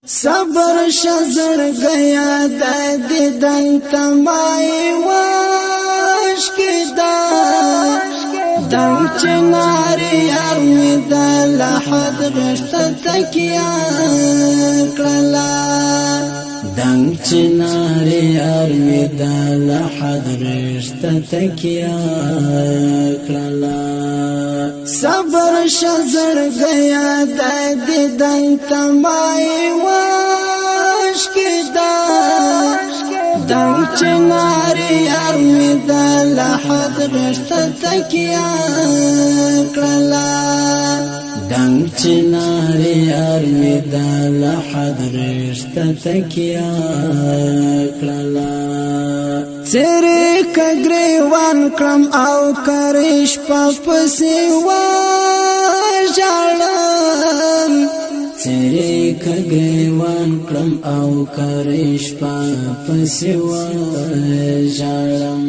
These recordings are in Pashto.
صبر شزر گیا دیدن تمائی واش کی دنگ چناری ارمی دا لحد غشت تکیا کرلا دنگ چناری ارمی دا لحد غشت تکیا کرلا صبر شزر گیا دیدن تمائی واش کی دنگ چناری ارمی دا لحد غشت تکیا کرلا دنگ چناری ارمی دا لحد غشت تکیا کرلا تیرے کگریوان کرم او کرش پاپسی واجالم تیرے کگریوان کرم او کرش پاپسی واجالم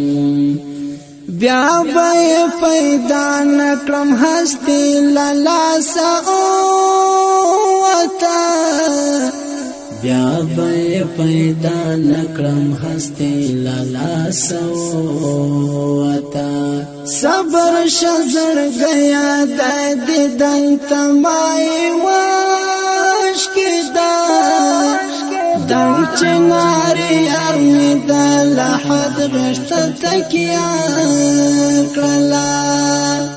بیا بای پیدا نکرم ہستی للاسا اوتا بیا بای پیدا نکرم ہستی للاسا اوتا صبر شزر گیا دیدن تمائی واش کی دنگ چناری ارمی دا لحد غشت تکیا کرلا